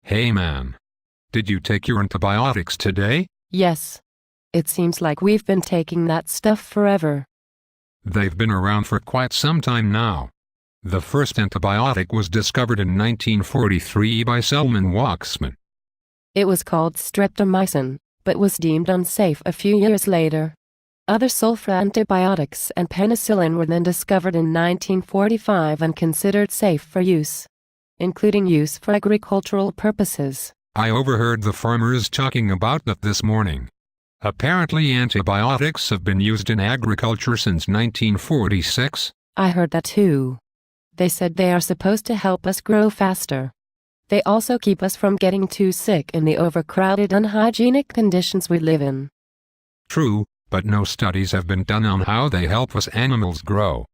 Hey man, did you take your antibiotics today? Yes. It seems like we've been taking that stuff forever. They've been around for quite some time now. The first antibiotic was discovered in 1943 by Selman Waksman. It was called streptomycin, but was deemed unsafe a few years later. Other sulfa antibiotics and penicillin were then discovered in 1945 and considered safe for use, including use for agricultural purposes. I overheard the farmers talking about that this morning. Apparently antibiotics have been used in agriculture since 1946. I heard that too. They said they are supposed to help us grow faster. They also keep us from getting too sick in the overcrowded, unhygienic conditions we live in. True, but no studies have been done on how they help us animals grow.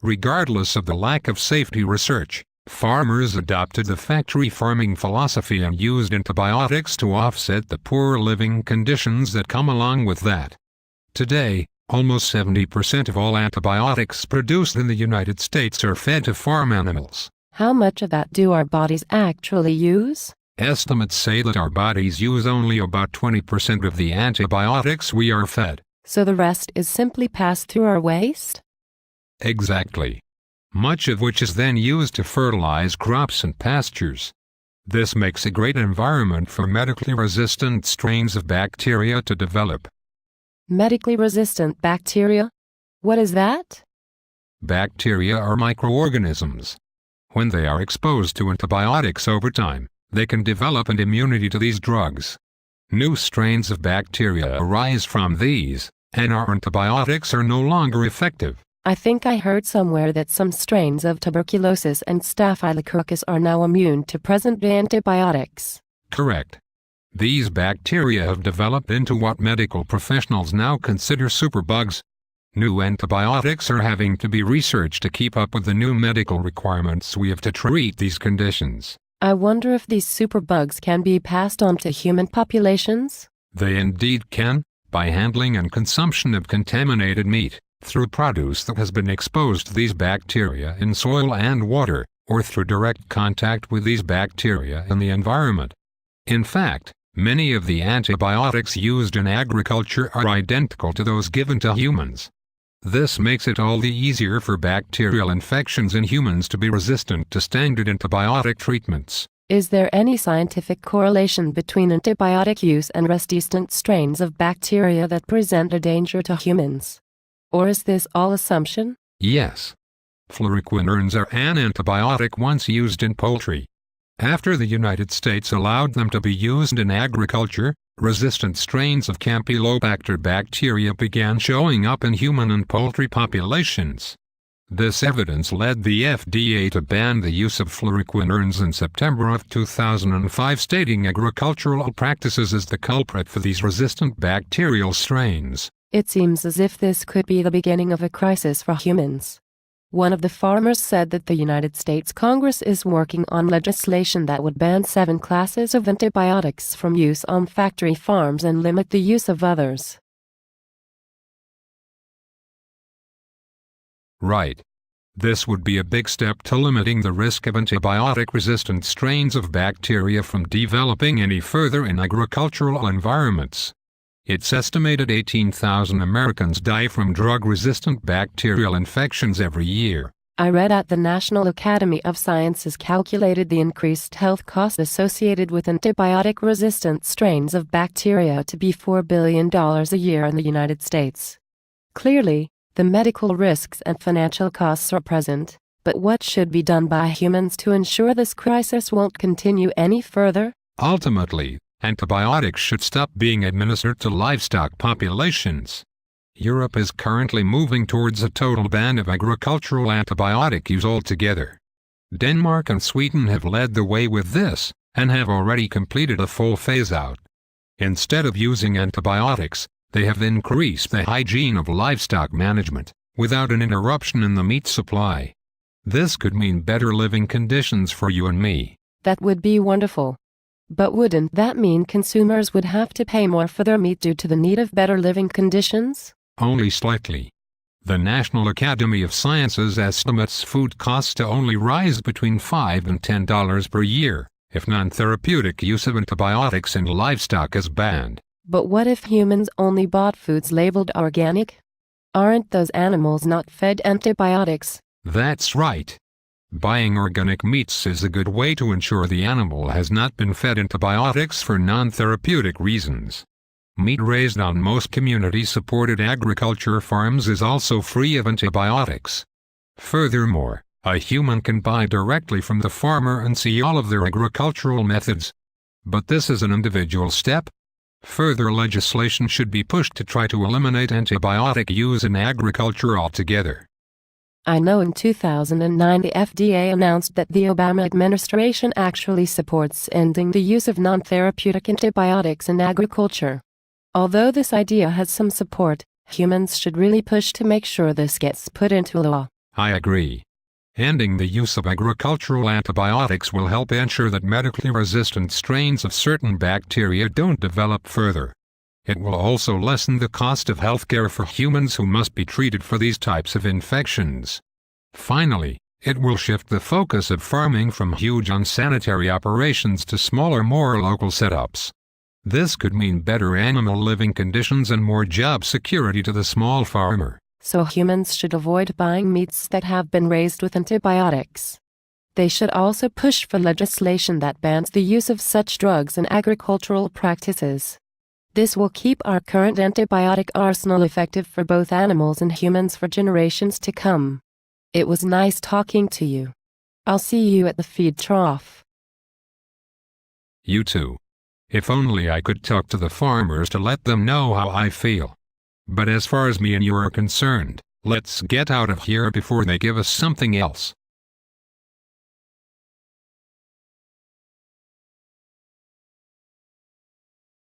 Regardless of the lack of safety research, farmers adopted the factory farming philosophy and used antibiotics to offset the poor living conditions that come along with that. Today, almost 70% of all antibiotics produced in the United States are fed to farm animals. How much of that do our bodies actually use? Estimates say that our bodies use only about 20% of the antibiotics we are fed. So the rest is simply passed through our waste? Exactly. Much of which is then used to fertilize crops and pastures. This makes a great environment for medically resistant strains of bacteria to develop. Medically resistant bacteria? What is that? Bacteria are microorganisms. When they are exposed to antibiotics over time, they can develop an immunity to these drugs. New strains of bacteria arise from these, and our antibiotics are no longer effective. I think I heard somewhere that some strains of tuberculosis and staphylococcus are now immune to present-day antibiotics. Correct. These bacteria have developed into what medical professionals now consider superbugs. New antibiotics are having to be researched to keep up with the new medical requirements we have to treat these conditions. I wonder if these superbugs can be passed on to human populations? They indeed can, by handling and consumption of contaminated meat, through produce that has been exposed to these bacteria in soil and water, or through direct contact with these bacteria in the environment. In fact, many of the antibiotics used in agriculture are identical to those given to humans. This makes it all the easier for bacterial infections in humans to be resistant to standard antibiotic treatments. Is there any scientific correlation between antibiotic use and resistant strains of bacteria that present a danger to humans? Or is this all assumption? Yes. Fluoroquinolones are an antibiotic once used in poultry. After the United States allowed them to be used in agriculture, resistant strains of Campylobacter bacteria began showing up in human and poultry populations. This evidence led the FDA to ban the use of fluoroquinolones in September of 2005, stating agricultural practices as the culprit for these resistant bacterial strains. It seems as if this could be the beginning of a crisis for humans. One of the farmers said that the United States Congress is working on legislation that would ban 7 classes of antibiotics from use on factory farms and limit the use of others. Right. This would be a big step to limiting the risk of antibiotic-resistant strains of bacteria from developing any further in agricultural environments. It's estimated 18,000 Americans die from drug-resistant bacterial infections every year. I read at the National Academy of Sciences calculated the increased health costs associated with antibiotic-resistant strains of bacteria to be $4 billion a year in the United States. Clearly, the medical risks and financial costs are present, but what should be done by humans to ensure this crisis won't continue any further? Ultimately, antibiotics should stop being administered to livestock populations. Europe is currently moving towards a total ban of agricultural antibiotic use altogether. Denmark and Sweden have led the way with this, and have already completed a full phase-out. Instead of using antibiotics, they have increased the hygiene of livestock management, without an interruption in the meat supply. This could mean better living conditions for you and me. That would be wonderful. But wouldn't that mean consumers would have to pay more for their meat due to the need of better living conditions? Only slightly. The National Academy of Sciences estimates food costs to only rise between $5 and $10 per year, if non-therapeutic use of antibiotics in livestock is banned. But what if humans only bought foods labeled organic? Aren't those animals not fed antibiotics? That's right. Buying organic meats is a good way to ensure the animal has not been fed antibiotics for non-therapeutic reasons. Meat raised on most community-supported agriculture farms is also free of antibiotics. Furthermore, a human can buy directly from the farmer and see all of their agricultural methods. But this is an individual step. Further legislation should be pushed to try to eliminate antibiotic use in agriculture altogether. I know in 2009 the FDA announced that the Obama administration actually supports ending the use of non-therapeutic antibiotics in agriculture. Although this idea has some support, humans should really push to make sure this gets put into law. I agree. Ending the use of agricultural antibiotics will help ensure that medically resistant strains of certain bacteria don't develop further. It will also lessen the cost of healthcare for humans who must be treated for these types of infections. Finally, it will shift the focus of farming from huge unsanitary operations to smaller, more local setups. This could mean better animal living conditions and more job security to the small farmer. So humans should avoid buying meats that have been raised with antibiotics. They should also push for legislation that bans the use of such drugs in agricultural practices. This will keep our current antibiotic arsenal effective for both animals and humans for generations to come. It was nice talking to you. I'll see you at the feed trough. You too. If only I could talk to the farmers to let them know how I feel. But as far as me and you are concerned, let's get out of here before they give us something else.